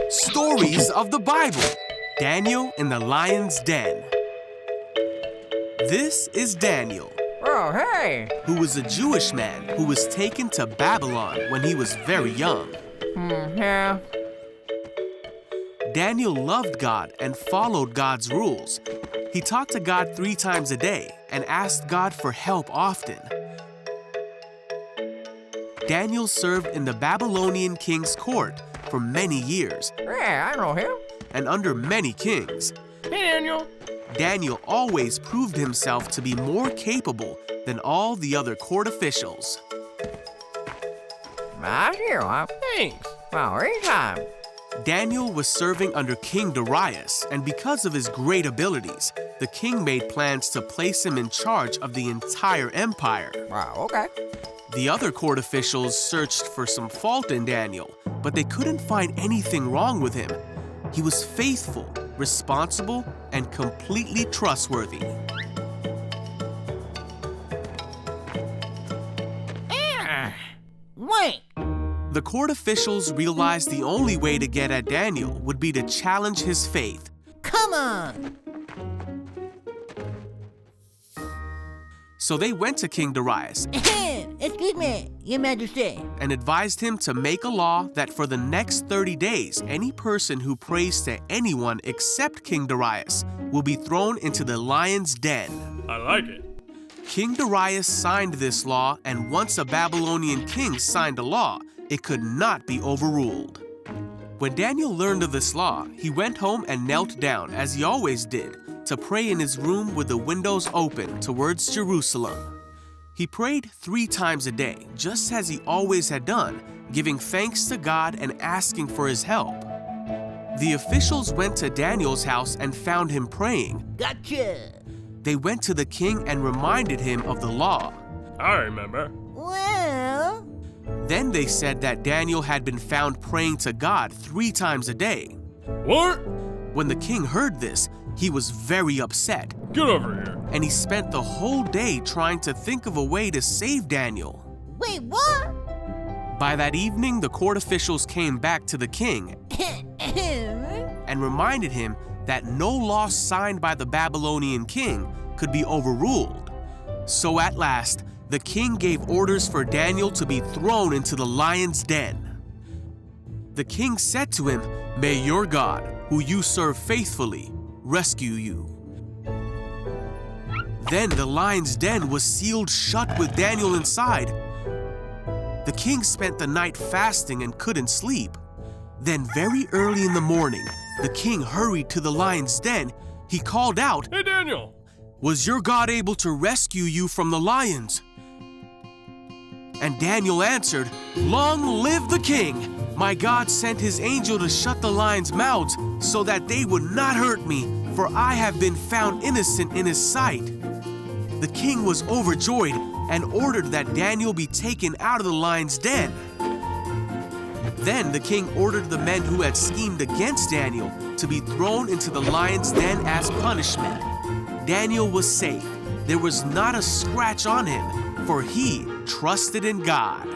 Stories of the Bible. Daniel in the Lion's Den. This is Daniel. Oh, hey! Who was a Jewish man who was taken to Babylon when he was very young. Yeah. Daniel loved God and followed God's rules. He talked to God 3 times a day and asked God for help often. Daniel served in the Babylonian king's court for many years Yeah, I know him. and under many kings. Hey, Daniel. Daniel always proved himself to be more capable than all the other court officials. Nice you, huh? Thanks. Well, anytime. Daniel was serving under King Darius, and because of his great abilities, the king made plans to place him in charge of the entire empire. Wow, okay. The other court officials searched for some fault in Daniel, but they couldn't find anything wrong with him. He was faithful, responsible, and completely trustworthy. Wait. The court officials realized the only way to get at Daniel would be to challenge his faith. Come on. So they went to King Darius Excuse me, Your Majesty. and advised him to make a law that for the next 30 days, any person who prays to anyone except King Darius will be thrown into the lion's den. I like it. King Darius signed this law, and once a Babylonian king signed a law, it could not be overruled. When Daniel learned of this law, he went home and knelt down, as he always did, to pray in his room with the windows open towards Jerusalem. He prayed 3 times a day, just as he always had done, giving thanks to God and asking for his help. The officials went to Daniel's house and found him praying. Gotcha. They went to the king and reminded him of the law. I remember. Well, Then they said that Daniel had been found praying to God 3 times a day. What? When the king heard this, he was very upset, Get over here. and he spent the whole day trying to think of a way to save Daniel. wait, what? By that evening, the court officials came back to the king and reminded him that no law signed by the Babylonian king could be overruled. So at last, the king gave orders for Daniel to be thrown into the lion's den. The king said to him, "May your God, who you serve faithfully, rescue you." Then the lion's den was sealed shut with Daniel inside. The king spent the night fasting and couldn't sleep. Then very early in the morning, the king hurried to the lion's den. He called out, Hey, Daniel. "Was your God able to rescue you from the lions?" And Daniel answered, "Long live the king! My God sent his angel to shut the lions' mouths so that they would not hurt me, for I have been found innocent in his sight." The king was overjoyed and ordered that Daniel be taken out of the lion's den. Then the king ordered the men who had schemed against Daniel to be thrown into the lion's den as punishment. Daniel was safe. There was not a scratch on him, for he trusted in God.